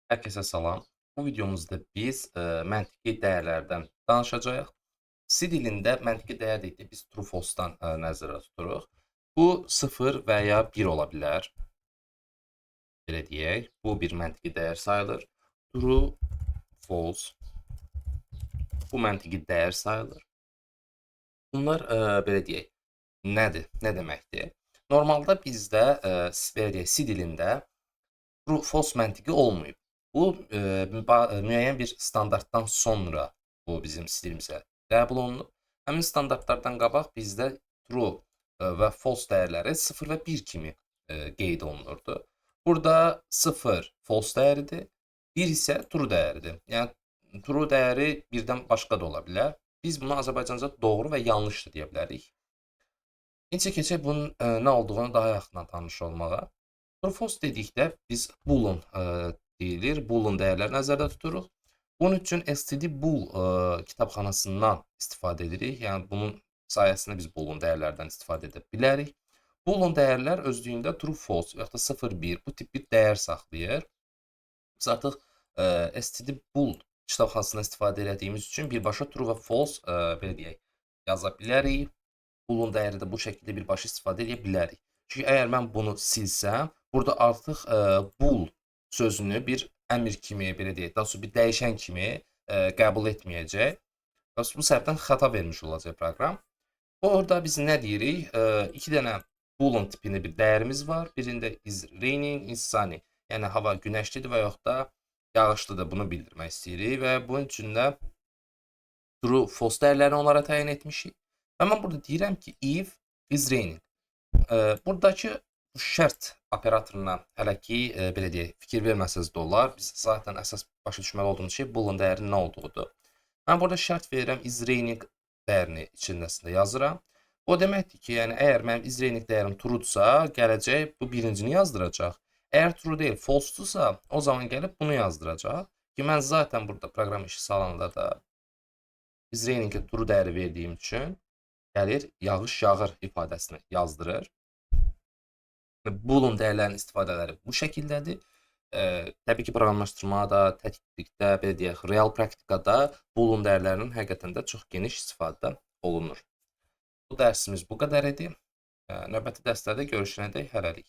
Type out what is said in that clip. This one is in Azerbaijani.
Herkese salam. Bu videomuzda biz məntiqi dəyərlərdən danışacağıq. C dilində məntiqi dəyər dedikdə biz true false-dan nəzərdə tuturuq. Bu 0 və ya 1 ola bilər. Belə deyək, bu bir məntiqi dəyər sayılır. True, false bu məntiqi dəyər sayılır. Bunlar belə deyək, nədir? Nə deməkdir? Normalda bizdə belə deyək, C dilində true, false məntiqi olmayıb. Bu müəyyən bir standartdan sonra bu bizim stilimizə qəbul olunub. Həmin standartlardan qabaq bizdə true və false dəyərləri 0 və 1 kimi qeyd olunurdu. Burada 0 false dəyəridir, 1 isə true dəyəridir. Yəni true dəyəri birdən başqa da ola bilər. Biz bunu Azərbaycanca doğru və yanlış da deyə bilərik. İncə keçək bunun nə olduğunu daha yaxından tanış olmağa. True false dedikdə biz boolean deyilir. Boolean dəyərlər nəzərdə tuturuq. Bunun üçün std_bool kitabxanasından istifadə edirik. Yəni bunun sayəsində biz boolean dəyərlərdən istifadə edə bilərik. Boolean dəyərlər özlüyündə true, false və ya da 0, 1 bu tip bir dəyər saxlayır. Biz artıq std_bool kitabxanasından istifadə etdiyimiz üçün birbaşa true və false belə deyək yaza bilərik. Boolean dəyəri də bu şəkildə birbaşa istifadə edə bilərik. Çünki əgər mən bunu silsəm, burada artıq bool sözünü bir əmr kimi, belə deyək, daha doğrusu bir dəyişən kimi qəbul etməyəcək. Bu səbəbdən xəta vermiş olacaq proqram. Orada biz nə deyirik? 2 dənə boolean tipində bir dəyərimiz var. Birində is raining, is sunny. Yəni hava günəşlidir və yaxud da yağışlıdır. Bunu bildirmək istəyirik və bunun üçün də true, false dəyərlərini onlara təyin etmişik. Və mən burada deyirəm ki, if is raining. Buradakı şərt operatoruna hələ ki, belə deyək, fikir verməsəz də olar. Biz zaten əsas başa düşməli olduğumuz şey boolean dəyərinin nə olduğudur. Mən burada şərt verirəm is raining dəyərini içindəsində yazıram. O deməkdir ki, yəni əgər mənim is raining dəyərim true-dursa, gələcək bu birincini yazdıracaq. Əgər true deyil, false-dursa, o zaman gəlib bunu yazdıracaq. Ki mən zaten burada proqram işi salonunda da is raining-ə true dəyəri verdiyim üçün gəlir yağış yağır ifadəsini yazdırır. Boolean dəyərlərinin istifadələri bu şəkildədir. Təbii ki, proqramlaşdırmada, tətbiqdə, belə deyək, real praktikada boolean dəyərlərinin həqiqətən də çox geniş istifadə olunur. Bu dərsimiz bu qədər idi. Növbəti dərslərdə görüşənədək hələlik.